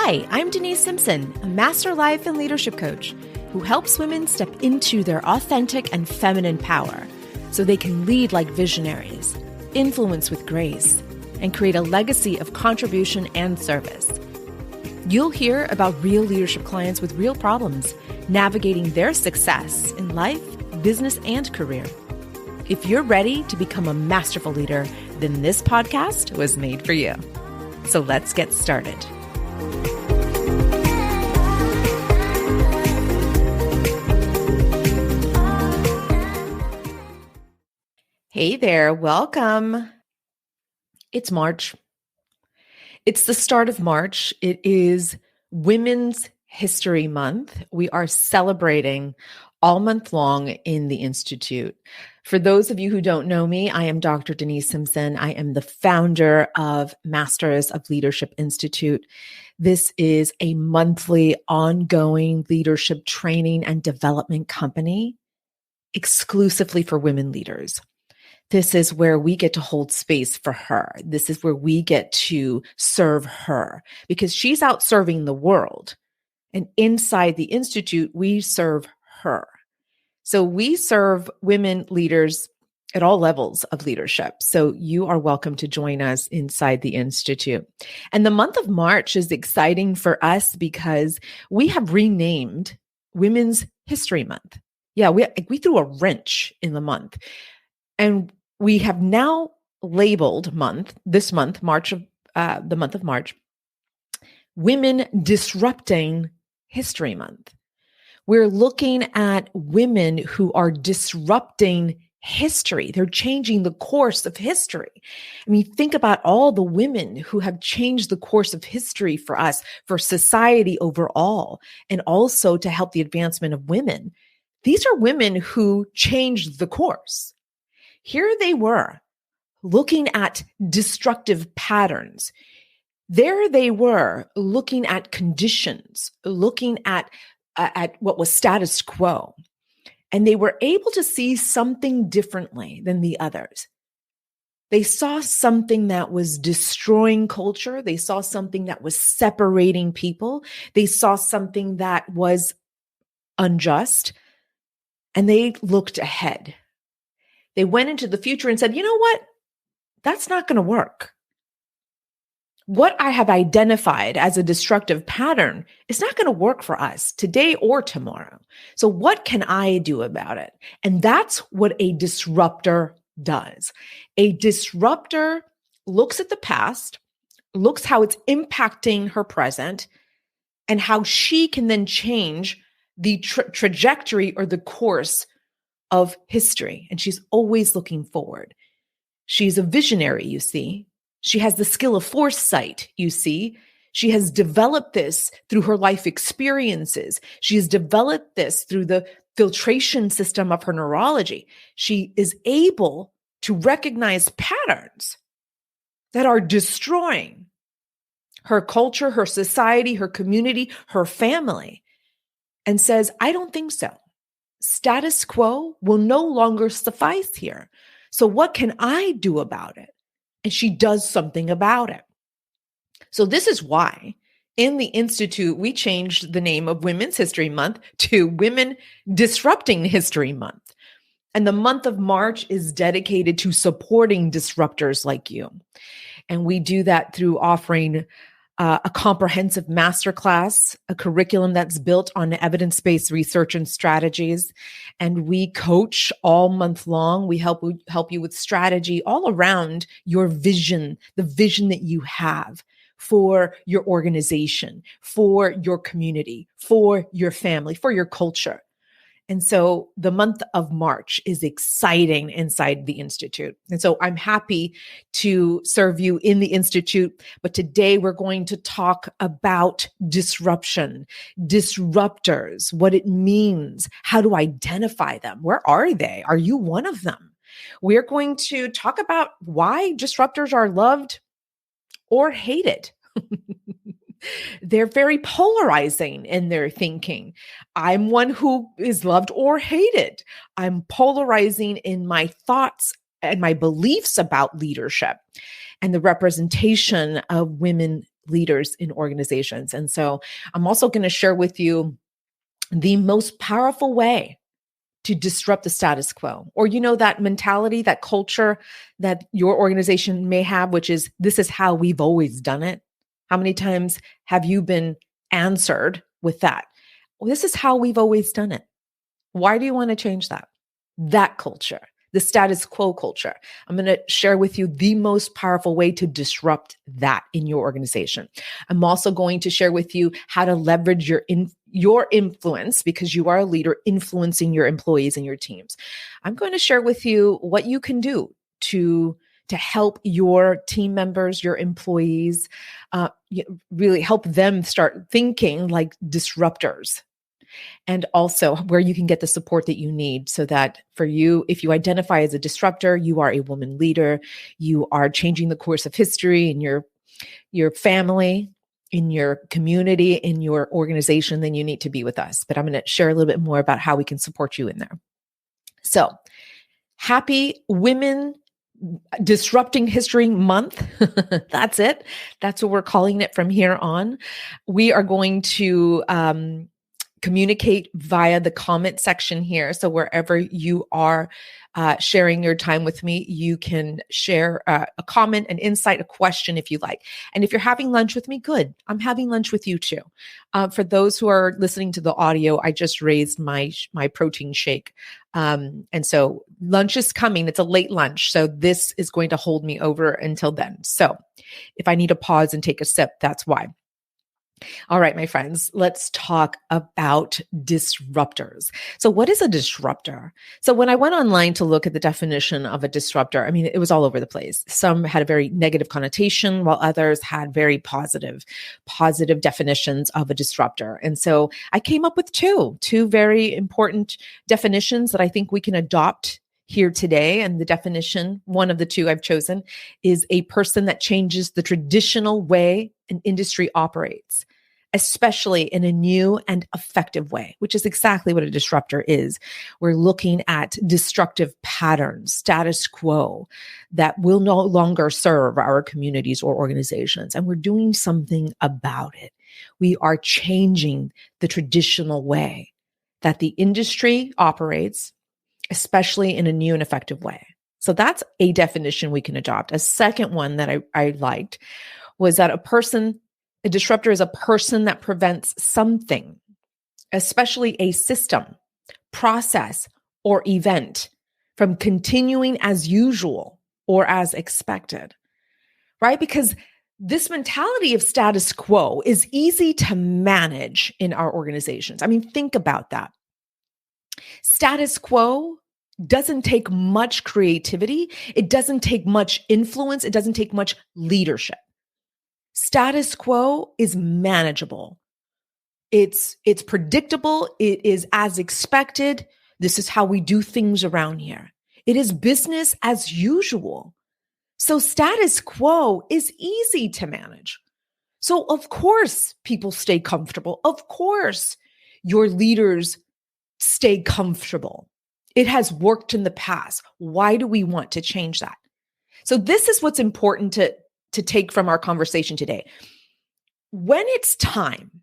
Hi, I'm Denise Simpson, a master life and leadership coach who helps women step into their authentic and feminine power so they can lead like visionaries, influence with grace, and create a legacy of contribution and service. You'll hear about real leadership clients with real problems, navigating their success in life, business, and career. If you're ready to become a masterful leader, then this podcast was made for you. So let's get started. Hey there, welcome. It's March. It's the start of March. It is Women's History Month. We are celebrating all month long in the Institute. For those of you who don't know me, I am Dr. Denise Simpson. I am the founder of Masters of Leadership Institute. This is a monthly ongoing leadership training and development company exclusively for women leaders. This is where we get to hold space for her. This is where we get to serve her because she's out serving the world. And inside the Institute, we serve her. So we serve women leaders at all levels of leadership. So you are welcome to join us inside the Institute. And the month of March is exciting for us because we have renamed Women's History Month. Yeah, we threw a wrench in the month. And we have now labeled the month of March, Women Disrupting History Month. We're looking at women who are disrupting history. They're changing the course of history. I mean, think about all the women who have changed the course of history for us, for society overall, and also to help the advancement of women. These are women who changed the course. Here they were looking at destructive patterns. There they were looking at conditions, looking at what was status quo. And they were able to see something differently than the others. They saw something that was destroying culture. They saw something that was separating people. They saw something that was unjust. And they looked ahead. They went into the future and said, you know what? That's not going to work. What I have identified as a destructive pattern is not going to work for us today or tomorrow. So what can I do about it? And that's what a disruptor does. A disruptor looks at the past, looks how it's impacting her present, and how she can then change the trajectory or the course of history. And she's always looking forward. She's a visionary, you see. She has the skill of foresight, you see. She has developed this through her life experiences. She has developed this through the filtration system of her neurology. She is able to recognize patterns that are destroying her culture, her society, her community, her family, and says, I don't think so. Status quo will no longer suffice here. So what can I do about it? And she does something about it. So this is why in the Institute, we changed the name of Women's History Month to Women Disrupting History Month. And the month of March is dedicated to supporting disruptors like you. And we do that through offering a comprehensive masterclass, a curriculum that's built on evidence-based research and strategies. And we coach all month long. We help you with strategy all around your vision, the vision that you have for your organization, for your community, for your family, for your culture. And so the month of March is exciting inside the Institute. And so I'm happy to serve you in the Institute. But today we're going to talk about disruption, disruptors, what it means, how to identify them. Where are they? Are you one of them? We're going to talk about why disruptors are loved or hated. They're very polarizing in their thinking. I'm one who is loved or hated. I'm polarizing in my thoughts and my beliefs about leadership and the representation of women leaders in organizations. And so I'm also going to share with you the most powerful way to disrupt the status quo, or, that mentality, that culture that your organization may have, which is, this is how we've always done it. How many times have you been answered with that? Well, this is how we've always done it. Why do you want to change that? That culture, the status quo culture. I'm going to share with you the most powerful way to disrupt that in your organization. I'm also going to share with you how to leverage your influence, because you are a leader influencing your employees and your teams. I'm going to share with you what you can do to help your team members, your employees, really help them start thinking like disruptors. And also where you can get the support that you need, so that for you, if you identify as a disruptor, you are a woman leader, you are changing the course of history in your family, in your community, in your organization, then you need to be with us. But I'm going to share a little bit more about how we can support you in there. So, happy Women Disrupting History Month. That's it. That's what we're calling it from here on. We are going to communicate via the comment section here. So wherever you are sharing your time with me, you can share a comment, an insight, a question if you like. And if you're having lunch with me, good. I'm having lunch with you too. For those who are listening to the audio, I just raised my protein shake. And so lunch is coming. It's a late lunch. So this is going to hold me over until then. So if I need to pause and take a sip, that's why. All right, my friends, let's talk about disruptors. So what is a disruptor? So when I went online to look at the definition of a disruptor, I mean, it was all over the place. Some had a very negative connotation, while others had very positive definitions of a disruptor. And so I came up with two very important definitions that I think we can adopt here today. And the definition, one of the two I've chosen, is a person that changes the traditional way an industry operates, especially in a new and effective way, which is exactly what a disruptor is. We're looking at destructive patterns, status quo that will no longer serve our communities or organizations. And we're doing something about it. We are changing the traditional way that the industry operates, especially in a new and effective way. So that's a definition we can adopt. A second one that I liked was that a disruptor is a person that prevents something, especially a system, process, or event, from continuing as usual or as expected, right? Because this mentality of status quo is easy to manage in our organizations. I mean, think about that. Status quo doesn't take much creativity. It doesn't take much influence. It doesn't take much leadership. Status quo is manageable. It's predictable. It is as expected. This is how we do things around here. It is business as usual. So status quo is easy to manage. So of course, people stay comfortable. Of course, your leaders stay comfortable. It has worked in the past. Why do we want to change that? So this is what's important to take from our conversation today. When it's time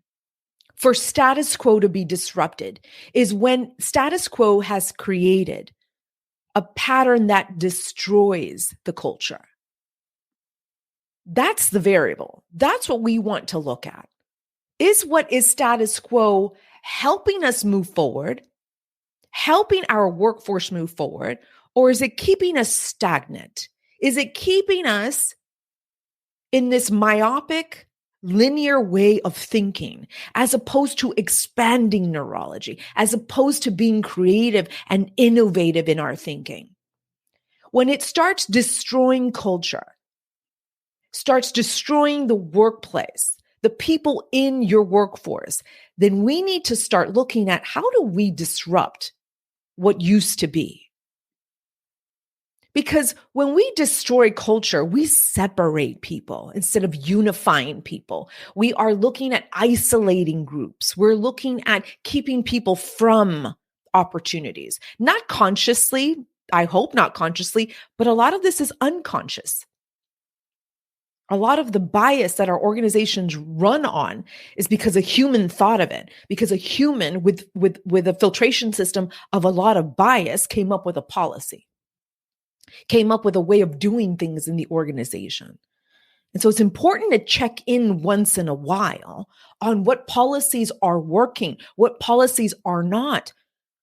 for status quo to be disrupted is when status quo has created a pattern that destroys the culture. That's the variable. That's what we want to look at. Is what is status quo helping us move forward, helping our workforce move forward, or is it keeping us stagnant? Is it keeping us in this myopic, linear way of thinking, as opposed to expanding neurology, as opposed to being creative and innovative in our thinking? When it starts destroying culture, starts destroying the workplace, the people in your workforce, then we need to start looking at how do we disrupt what used to be? Because when we destroy culture, we separate people instead of unifying people. We are looking at isolating groups. We're looking at keeping people from opportunities, not consciously. I hope not consciously, but a lot of this is unconscious. A lot of the bias that our organizations run on is because a human thought of it, because a human with a filtration system of a lot of bias came up with a policy, came up with a way of doing things in the organization. And so it's important to check in once in a while on what policies are working, what policies are not.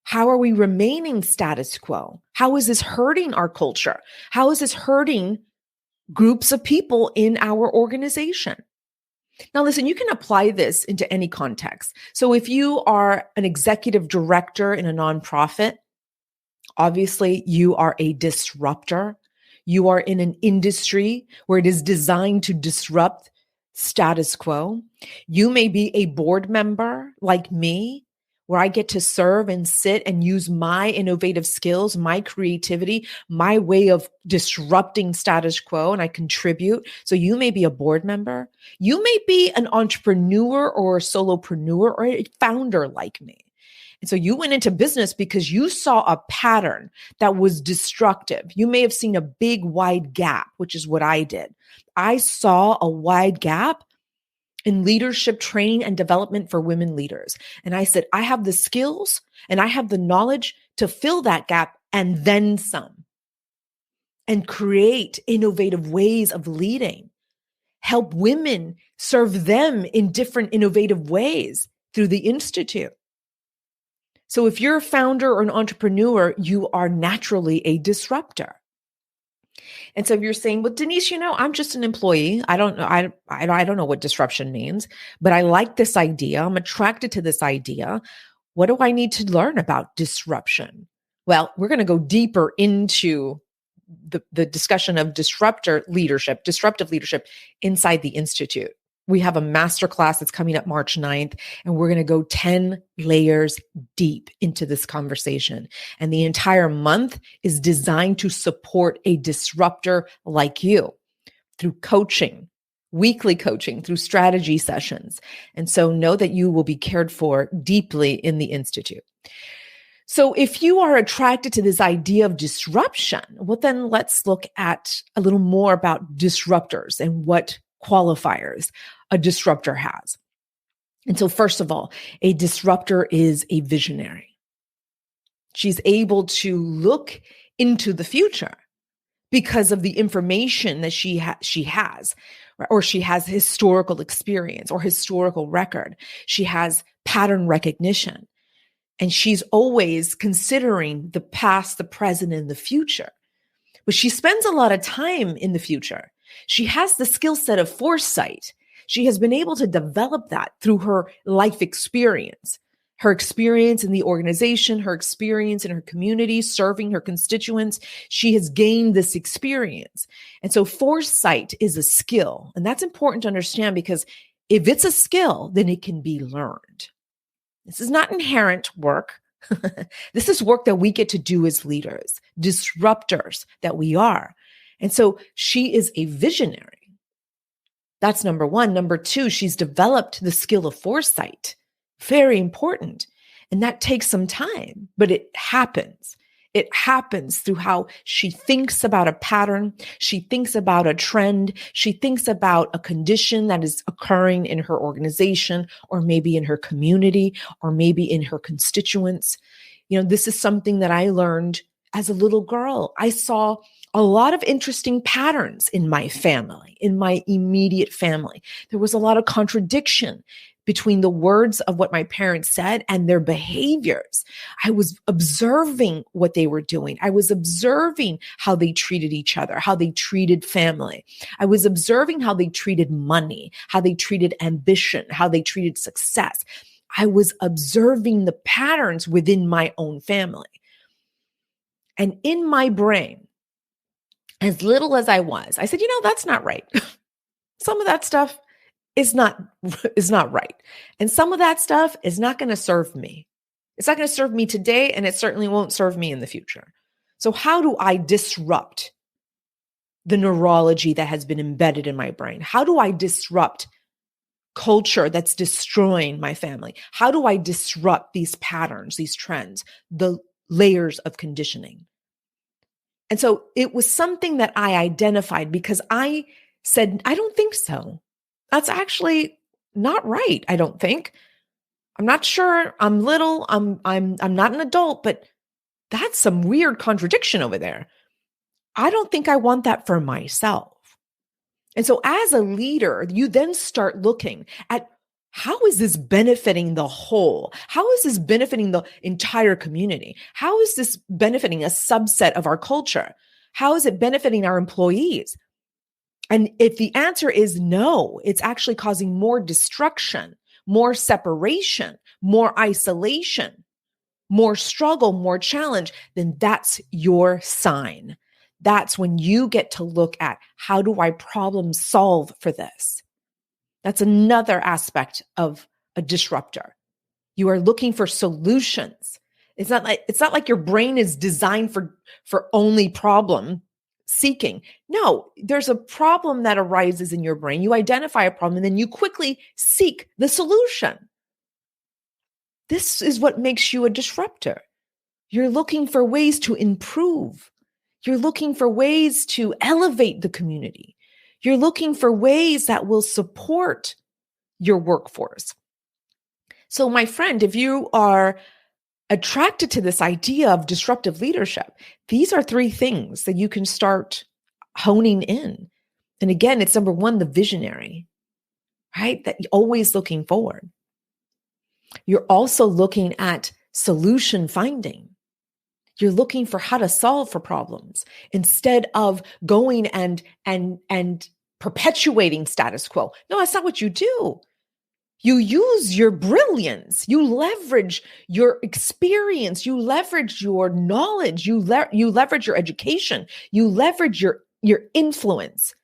How are we remaining status quo? How is this hurting our culture? How is this hurting groups of people in our organization? Now, listen, you can apply this into any context. So if you are an executive director in a nonprofit, obviously you are a disruptor. You are in an industry where it is designed to disrupt status quo. You may be a board member like me, where I get to serve and sit and use my innovative skills, my creativity, my way of disrupting status quo, and I contribute. So you may be a board member. You may be an entrepreneur or a solopreneur or a founder like me. And so you went into business because you saw a pattern that was destructive. You may have seen a big, wide gap, which is what I did. I saw a wide gap in leadership training and development for women leaders. And I said, I have the skills and I have the knowledge to fill that gap and then some, and create innovative ways of leading, help women serve them in different innovative ways through the Institute. So if you're a founder or an entrepreneur, you are naturally a disruptor. And so if you're saying, well, Denise, I'm just an employee. I don't know. I don't know what disruption means, but I like this idea. I'm attracted to this idea. What do I need to learn about disruption? Well, we're going to go deeper into the discussion of disruptive leadership inside the Institute. We have a masterclass that's coming up March 9th, and we're going to go 10 layers deep into this conversation. And the entire month is designed to support a disruptor like you through coaching, weekly coaching, through strategy sessions. And so know that you will be cared for deeply in the Institute. So if you are attracted to this idea of disruption, well, then let's look at a little more about disruptors and what qualifiers a disruptor has. And so first of all, a disruptor is a visionary. She's able to look into the future because of the information that she has, or she has historical experience or historical record. She has pattern recognition, and she's always considering the past, the present, and the future. But she spends a lot of time in the future. She has the skill set of foresight. She has been able to develop that through her life experience, her experience in the organization, her experience in her community, serving her constituents. She has gained this experience. And so foresight is a skill. And that's important to understand, because if it's a skill, then it can be learned. This is not inherent work. This is work that we get to do as leaders, disruptors that we are. And so she is a visionary. That's number one. Number two, she's developed the skill of foresight. Very important. And that takes some time, but it happens. It happens through how she thinks about a pattern. She thinks about a trend. She thinks about a condition that is occurring in her organization, or maybe in her community, or maybe in her constituents. This is something that I learned as a little girl. I saw a lot of interesting patterns in my family, in my immediate family. There was a lot of contradiction between the words of what my parents said and their behaviors. I was observing what they were doing. I was observing how they treated each other, how they treated family. I was observing how they treated money, how they treated ambition, how they treated success. I was observing the patterns within my own family. And in my brain, as little as I said, that's not right. Some of that stuff is not right. And some of that stuff is not going to serve me. It's not going to serve me today, and it certainly won't serve me in the future. So how do I disrupt the neurology that has been embedded in my brain? How do I disrupt culture that's destroying my family? How do I disrupt these patterns, these trends, the layers of conditioning? And so it was something that I identified because I said, I don't think so. That's actually not right. I don't think. I'm not sure. I'm little. I'm not an adult, but that's some weird contradiction over there. I don't think I want that for myself. And so as a leader, you then start looking at how is this benefiting the whole? How is this benefiting the entire community? How is this benefiting a subset of our culture? How is it benefiting our employees? And if the answer is no, it's actually causing more destruction, more separation, more isolation, more struggle, more challenge, then that's your sign. That's when you get to look at, how do I problem solve for this? That's another aspect of a disruptor. You are looking for solutions. It's not like your brain is designed for only problem seeking. No, there's a problem that arises in your brain. You identify a problem and then you quickly seek the solution. This is what makes you a disruptor. You're looking for ways to improve. You're looking for ways to elevate the community. You're looking for ways that will support your workforce. So, my friend, if you are attracted to this idea of disruptive leadership, these are 3 things that you can start honing in. And again, it's number 1, the visionary, right? That you're always looking forward. You're also looking at solution finding. You're looking for how to solve for problems instead of going and perpetuating status quo. No, that's not what you do. You use your brilliance. You leverage your experience. You leverage your knowledge. You leverage your education. You leverage your influence.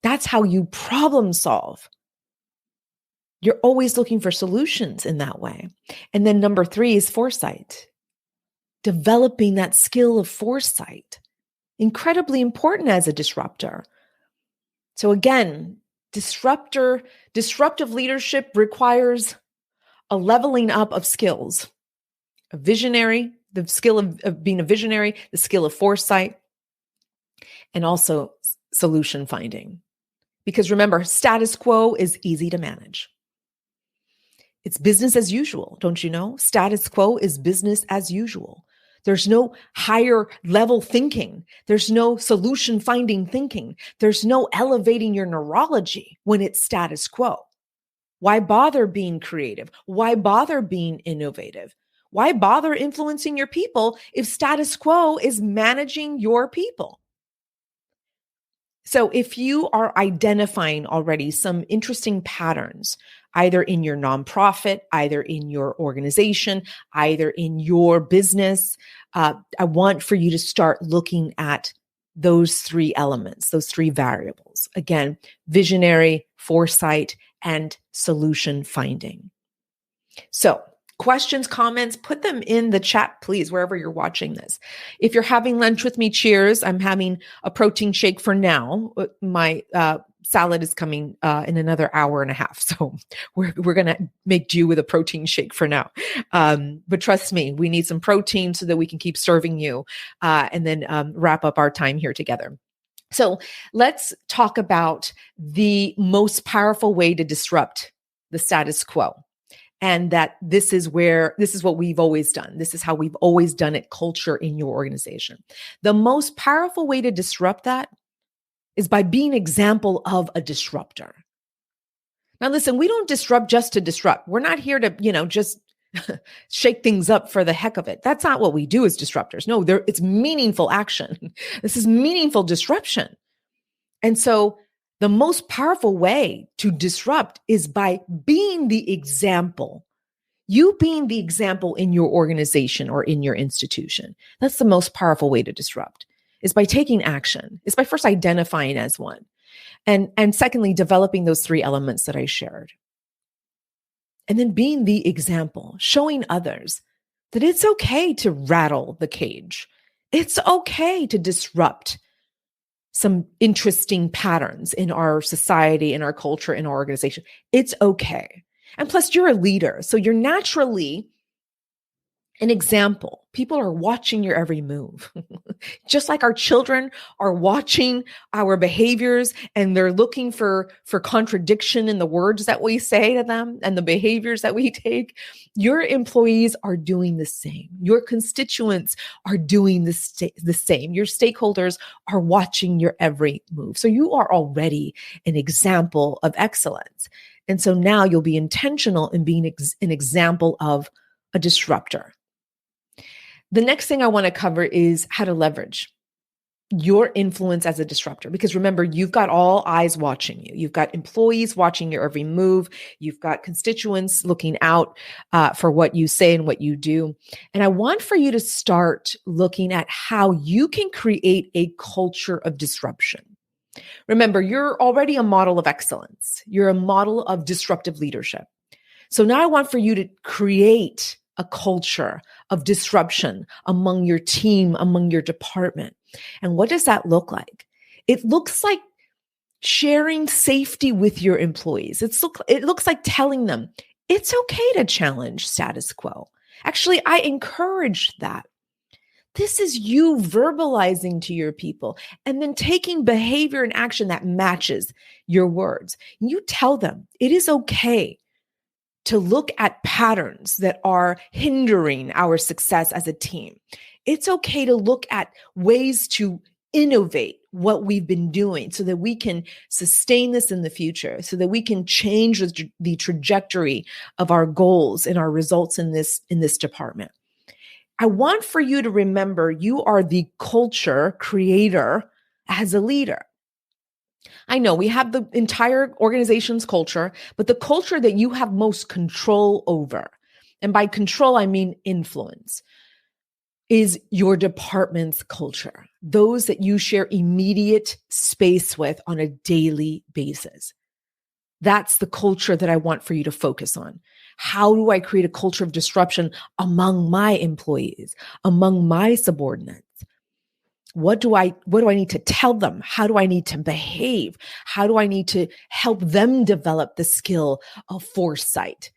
That's how you problem solve. You're always looking for solutions in that way. And then number 3 is foresight. Developing that skill of foresight. Incredibly important as a disruptor. So again, disruptive leadership requires a leveling up of skills. A visionary, the skill of being a visionary, the skill of foresight, and also solution finding. Because remember, status quo is easy to manage. It's business as usual, don't you know? Status quo is business as usual. There's no higher level thinking. There's no solution finding thinking. There's no elevating your neurology when it's status quo. Why bother being creative? Why bother being innovative? Why bother influencing your people if status quo is managing your people? So if you are identifying already some interesting patterns, either in your nonprofit, either in your organization, either in your business, I want for you to start looking at those 3 elements, those 3 variables. Again, visionary, foresight, and solution finding. So, questions, comments, put them in the chat, please, wherever you're watching this. If you're having lunch with me, cheers. I'm having a protein shake for now. My salad is coming in another hour and a half. So we're going to make do with a protein shake for now. But trust me, we need some protein so that we can keep serving you and then wrap up our time here together. So let's talk about the most powerful way to disrupt the status quo. And that this is what we've always done. This is how we've always done it, culture in your organization. The most powerful way to disrupt that is by being an example of a disruptor. Now, listen, we don't disrupt just to disrupt. We're not here to, just shake things up for the heck of it. That's not what we do as disruptors. No, it's meaningful action. This is meaningful disruption. And so the most powerful way to disrupt is by being the example. You being the example in your organization or in your institution. That's the most powerful way to disrupt, is by taking action. It's by first identifying as one. And secondly, developing those 3 elements that I shared. And then being the example, showing others that it's okay to rattle the cage. It's okay to disrupt some interesting patterns in our society, in our culture, in our organization. It's okay. And plus, you're a leader. So you're naturally An example, people are watching your every move. Just like our children are watching our behaviors and they're looking for contradiction in the words that we say to them and the behaviors that we take, your employees are doing the same. Your constituents are doing the same. Your stakeholders are watching your every move. So you are already an example of excellence. And so now you'll be intentional in being an example of a disruptor. The next thing I want to cover is how to leverage your influence as a disruptor. Because remember, you've got all eyes watching you. You've got employees watching your every move. You've got constituents looking out for what you say and what you do. And I want for you to start looking at how you can create a culture of disruption. Remember, you're already a model of excellence. You're a model of disruptive leadership. So now I want for you to create a culture of disruption among your team, among your department. And what does that look like? It looks like sharing safety with your employees. It looks like telling them it's okay to challenge status quo. Actually, I encourage that. This is you verbalizing to your people and then taking behavior and action that matches your words. You tell them it is okay to look at patterns that are hindering our success as a team. It's okay to look at ways to innovate what we've been doing so that we can sustain this in the future, so that we can change the trajectory of our goals and our results in this department. I want for you to remember you are the culture creator as a leader. I know we have the entire organization's culture, but the culture that you have most control over, and by control, I mean influence, is your department's culture, those that you share immediate space with on a daily basis. That's the culture that I want for you to focus on. How do I create a culture of disruption among my employees, among my subordinates? What do I need to tell them? How do I need to behave? How do I need to help them develop the skill of foresight,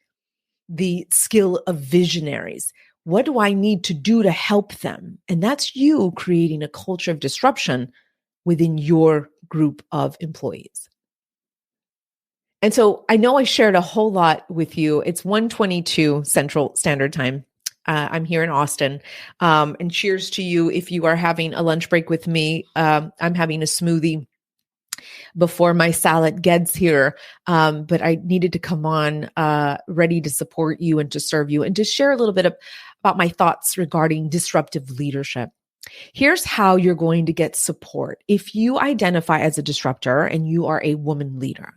the skill of visionaries? What do I need to do to help them? And that's you creating a culture of disruption within your group of employees. And so I know I shared a whole lot with you. It's 1:22 Central Standard Time. I'm here in Austin. And cheers to you if you are having a lunch break with me. I'm having a smoothie before my salad gets here. But I needed to come on ready to support you and to serve you and to share a little bit about my thoughts regarding disruptive leadership. Here's how you're going to get support. If you identify as a disruptor and you are a woman leader,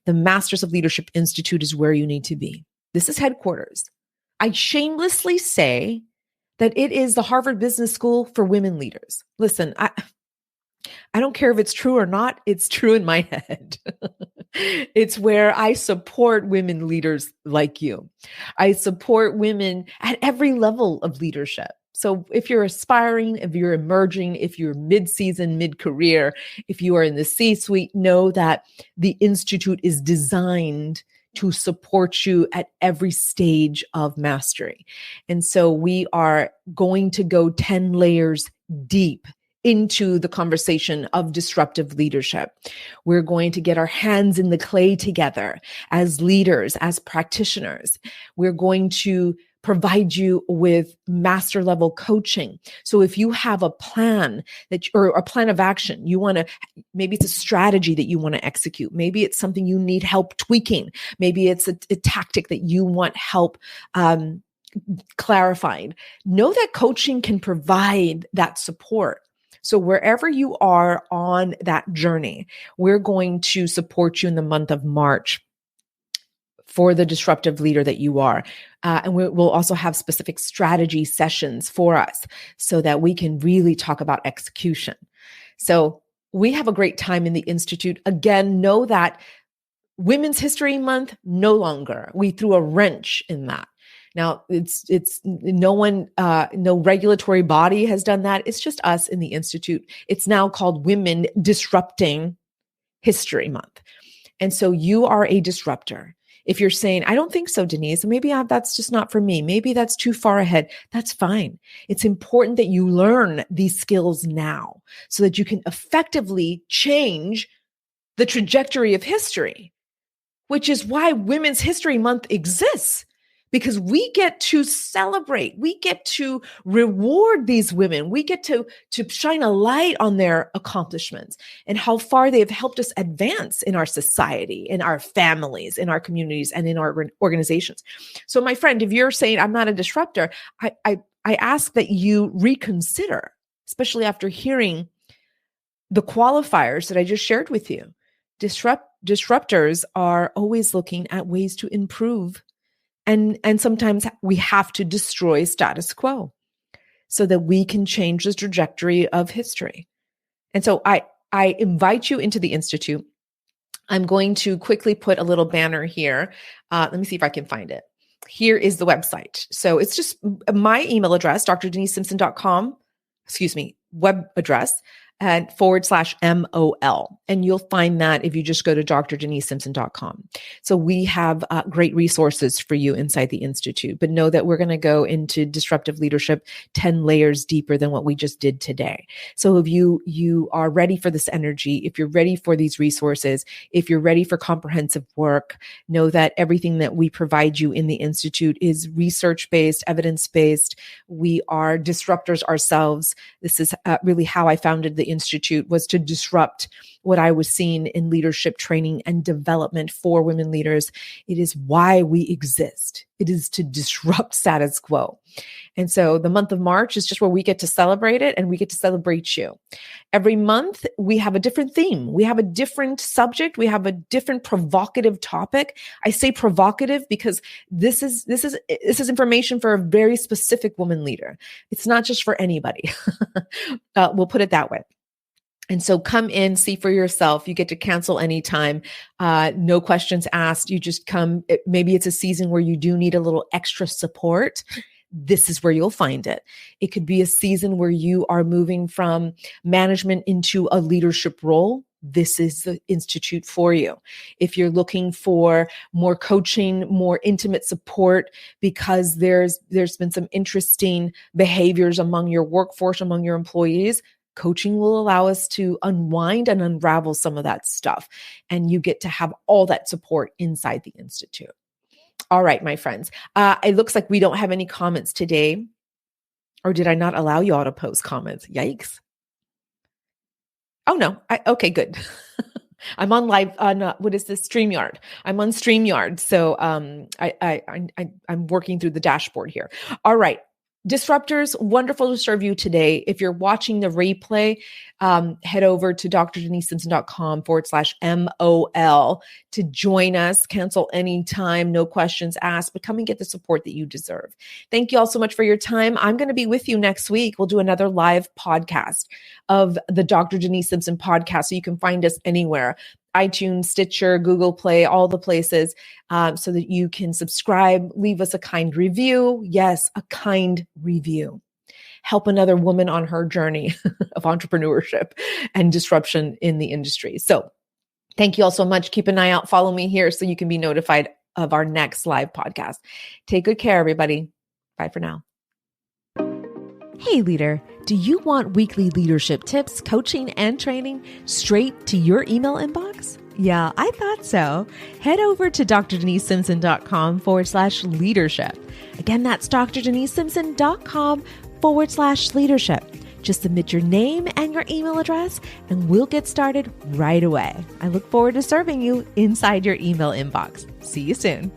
the Masters of Leadership Institute is where you need to be. This is headquarters. I shamelessly say that it is the Harvard Business School for women leaders. Listen, I don't care if it's true or not. It's true in my head. It's where I support women leaders like you. I support women at every level of leadership. So if you're aspiring, if you're emerging, if you're mid-season, mid-career, if you are in the C-suite, know that the Institute is designed to support you at every stage of mastery. And so we are going to go 10 layers deep into the conversation of disruptive leadership. We're going to get our hands in the clay together as leaders, as practitioners. We're going to provide you with master level coaching. So if you have a plan or a plan of action, maybe it's a strategy that you want to execute. Maybe it's something you need help tweaking. Maybe it's a tactic that you want help clarifying. Know that coaching can provide that support. So wherever you are on that journey, we're going to support you in the month of March for the disruptive leader that you are. And we'll also have specific strategy sessions for us so that we can really talk about execution. So we have a great time in the Institute. Again, know that Women's History Month, no longer. We threw a wrench in that. Now, it's no regulatory body has done that. It's just us in the Institute. It's now called Women Disrupting History Month. And so you are a disruptor. If you're saying, I don't think so, Denise, maybe that's just not for me. Maybe that's too far ahead. That's fine. It's important that you learn these skills now so that you can effectively change the trajectory of history, which is why Women's History Month exists. Because we get to celebrate, we get to reward these women, we get to shine a light on their accomplishments and how far they have helped us advance in our society, in our families, in our communities, and in our organizations. So my friend, if you're saying I'm not a disruptor, I ask that you reconsider, especially after hearing the qualifiers that I just shared with you. Disruptors are always looking at ways to improve. And sometimes we have to destroy status quo so that we can change the trajectory of history. And so I invite you into the Institute. I'm going to quickly put a little banner here. Let me see if I can find it. Here is the website. So it's just my email address, drdenisemsimpson.com, web address, and /MOL. And you'll find that if you just go to drdenisemsimpson.com. So we have great resources for you inside the Institute, but know that we're going to go into disruptive leadership 10 layers deeper than what we just did today. So if you are ready for this energy, if you're ready for these resources, if you're ready for comprehensive work, know that everything that we provide you in the Institute is research-based, evidence-based. We are disruptors ourselves. This is really how I founded the Institute, was to disrupt what I was seeing in leadership training and development for women leaders. It is why we exist. It is to disrupt status quo. And so the month of March is just where we get to celebrate it, and we get to celebrate you. Every month we have a different theme. We have a different subject. We have a different provocative topic. I say provocative because this is information for a very specific woman leader. It's not just for anybody. We'll put it that way. And so come in, see for yourself. You get to cancel anytime. No questions asked. You just come. Maybe it's a season where you do need a little extra support. This is where you'll find it. It could be a season where you are moving from management into a leadership role. This is the Institute for you. If you're looking for more coaching, more intimate support, because there's been some interesting behaviors among your workforce, among your employees, coaching will allow us to unwind and unravel some of that stuff. And you get to have all that support inside the Institute. All right, my friends. It looks like we don't have any comments today. Or did I not allow you all to post comments? Yikes. Oh, no. Okay, good. I'm on live on, what is this? StreamYard. I'm on StreamYard. So I'm working through the dashboard here. All right. Disruptors, wonderful to serve you today. If you're watching the replay, head over to drdenisemsimpson.com /MOL to join us. Cancel anytime, no questions asked, but come and get the support that you deserve. Thank you all so much for your time. I'm going to be with you next week. We'll do another live podcast of the Dr. Denise Simpson podcast. So you can find us anywhere. iTunes, Stitcher, Google Play, all the places, so that you can subscribe, leave us a kind review. Yes, a kind review. Help another woman on her journey of entrepreneurship and disruption in the industry. So thank you all so much. Keep an eye out. Follow me here so you can be notified of our next live podcast. Take good care, everybody. Bye for now. Hey, leader, do you want weekly leadership tips, coaching, and training straight to your email inbox? Yeah, I thought so. Head over to drdenisemsimpson.com /leadership. Again, that's drdenisemsimpson.com /leadership. Just submit your name and your email address, and we'll get started right away. I look forward to serving you inside your email inbox. See you soon.